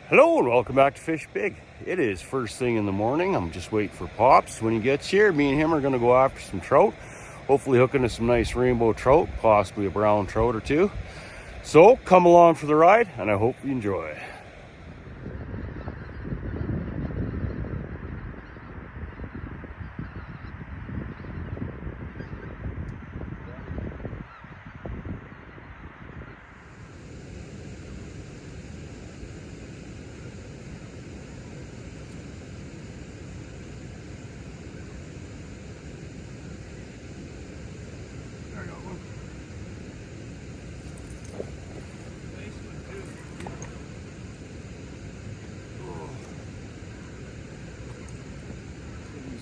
Hello and welcome back to Fish Big. It is first thing in the morning. I'm just waiting for Pops. When he gets here, me and him are going to go after some trout. Hopefully hook into some nice rainbow trout, possibly a brown trout or two. So come along for the ride and I hope you enjoy.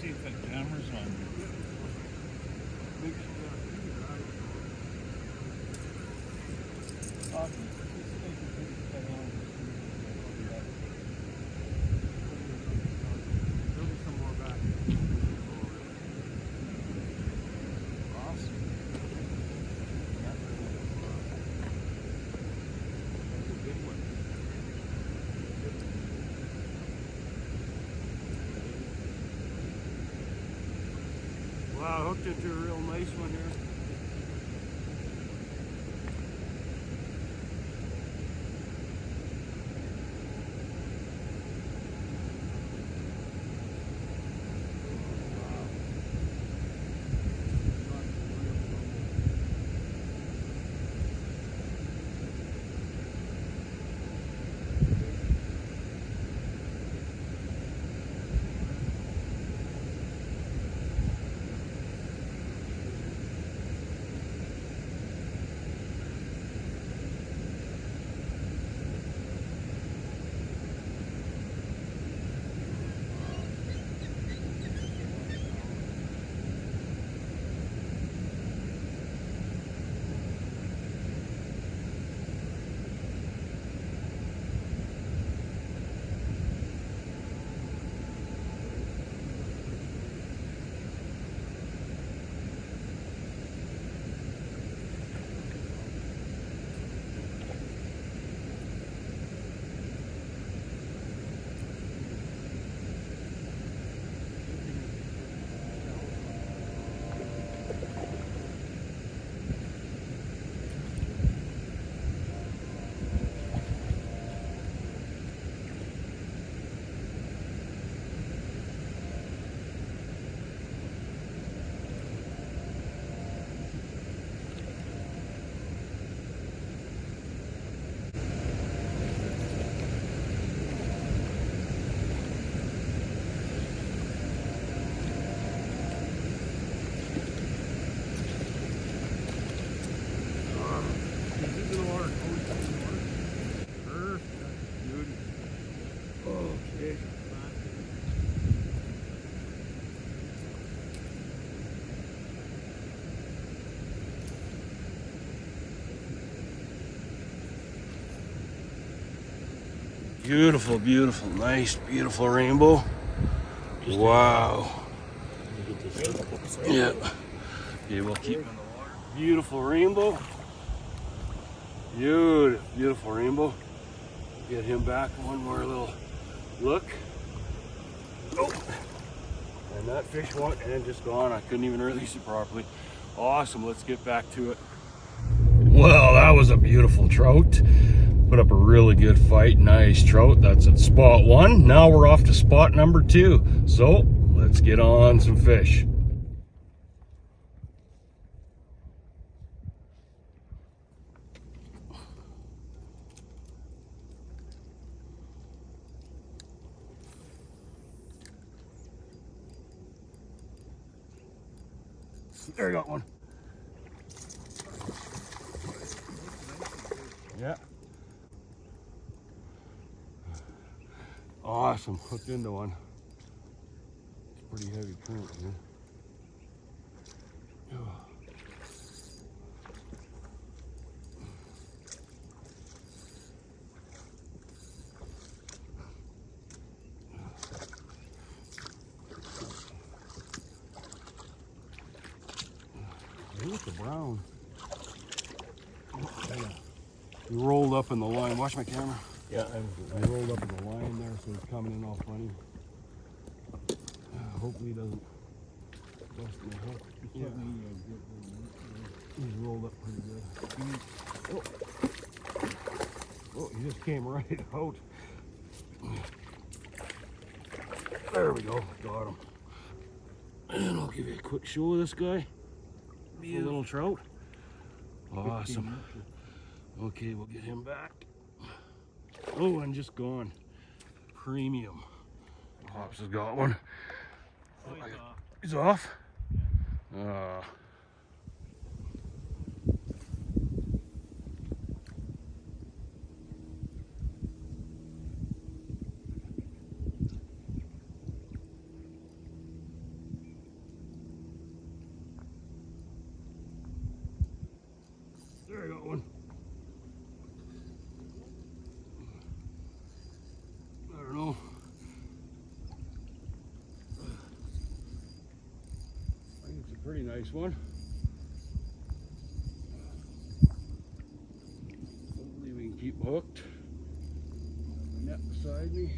See if that camera's on. Wow, hooked into a real nice one here. Okay. Beautiful, beautiful, nice, beautiful rainbow. Wow. Yeah. Yeah, we'll keep him in the water. Beautiful rainbow. Beautiful, beautiful rainbow. Get him back. One more little look. Oh. And that fish went and just gone. I couldn't even release it properly. Awesome. Let's get back to it. Well, that was a beautiful trout. Put up a really good fight. Nice trout. That's at spot one. Now we're off to spot number two. So let's get on some fish. There you got one. Yeah. Awesome. Hooked into one. It's pretty heavy current here. Look at the brown. Oh, yeah. You rolled up in the line. Watch my camera. Yeah, I rolled up in the line there, so he's coming in all funny. Hopefully he doesn't bust my hook. Yeah. He's rolled up pretty good. Oh, he just came right out. There we go, got him. And I'll give you a quick show of this guy. A little trout. Awesome. Okay, we'll get him back. Oh, and just gone. Premium. Hops has got one. Oh, he's off. He's off? There I got one. I don't know. I think it's a pretty nice one. Hopefully we can keep hooked. Net beside me.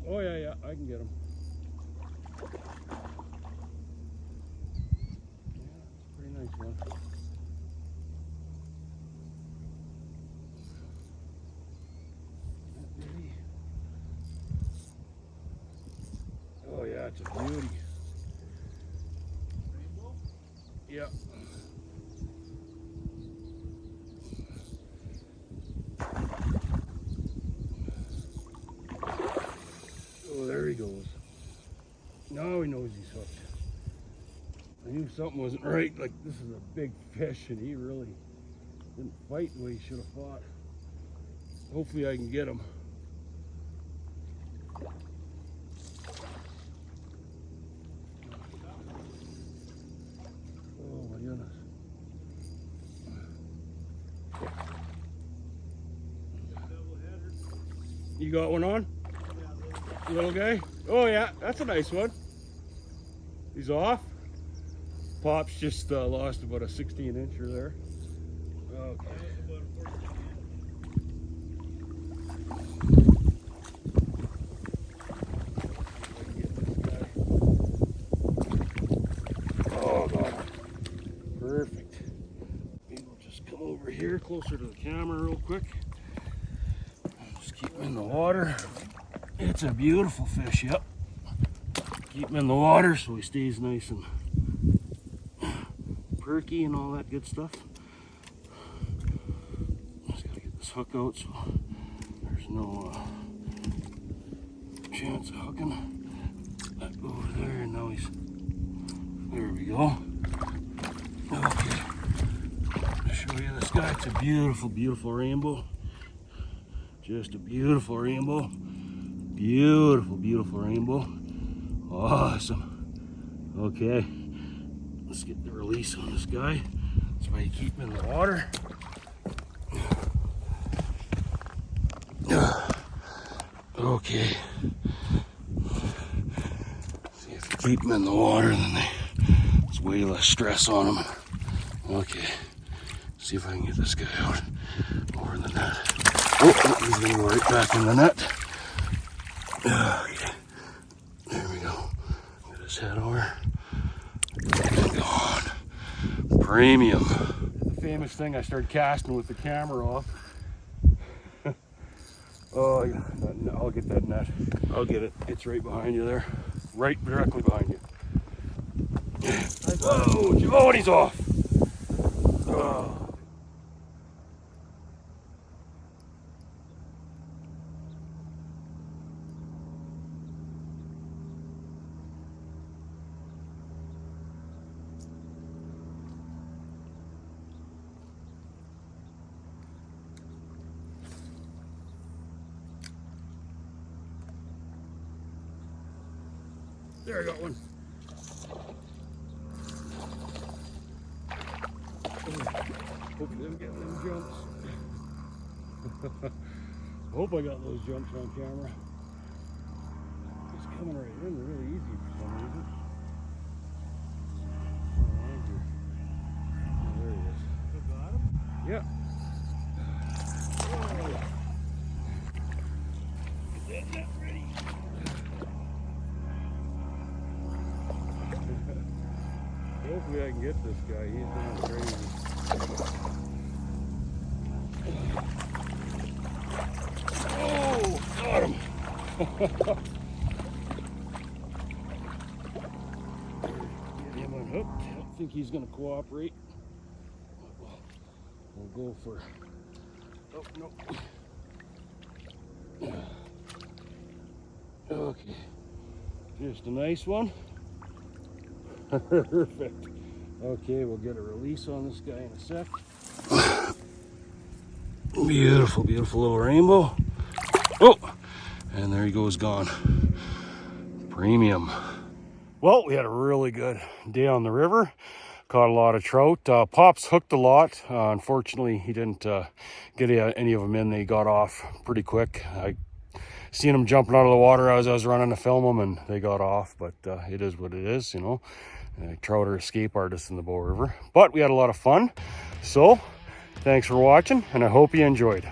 Oh yeah, I can get him. Pretty nice one. Oh yeah, it's a beauty. Rainbow? Yep. Oh, there he goes. Now he knows he's hooked. I knew something wasn't right. Like, this is a big fish, and he really didn't fight the way he should have fought. Hopefully I can get him. Oh my goodness. You got one on? Little guy? Oh yeah, that's a nice one. He's off. Pop's just lost about a 16-incher there. Okay. Oh God. Perfect. Maybe we'll just come over here closer to the camera real quick. Just keep him in the water. It's a beautiful fish, yep. Keep him in the water so he stays nice and perky and all that good stuff. Just gotta get this hook out so there's no chance of hooking. That over there, and now he's, there we go. Okay, I'll show you this guy. It's a beautiful, beautiful rainbow. Just a beautiful rainbow. Beautiful, beautiful rainbow. Awesome. Okay, let's get the release on this guy. That's why you keep him in the water. Okay. See, if you keep them in the water, then there's way less stress on them. Okay. See if I can get this guy out over the net. Oh, he's gonna go right back in the net. Okay. There we go. Get his head over. Gone. Premium. The famous thing, I started casting with the camera off. Oh, yeah. I'll get that net. I'll get it. It's right behind you there. Right directly behind you. Oh, and he's off. Oh. There, I got one. Hope you didn't get those jumps. Hope I got those jumps on camera. He's coming right in really easy for some reason. Oh, there he is. You got him? Yeah. Hopefully I can get this guy. He's going crazy. Oh, got him. Get him unhooked. I don't think he's going to cooperate. We'll go for... Oh, no. Okay. Just a nice one. Perfect. Okay, we'll get a release on this guy in a sec. Beautiful, beautiful little rainbow. Oh, and there he goes, gone. Premium. Well, we had a really good day on the river. Caught a lot of trout. Pops hooked a lot. Unfortunately, he didn't get any of them in. They got off pretty quick. I seen them jumping out of the water as I was running to film them, and they got off. But it is what it is, you know. Trout are escape artists in the Bow River. But we had a lot of fun. So, thanks for watching, and I hope you enjoyed.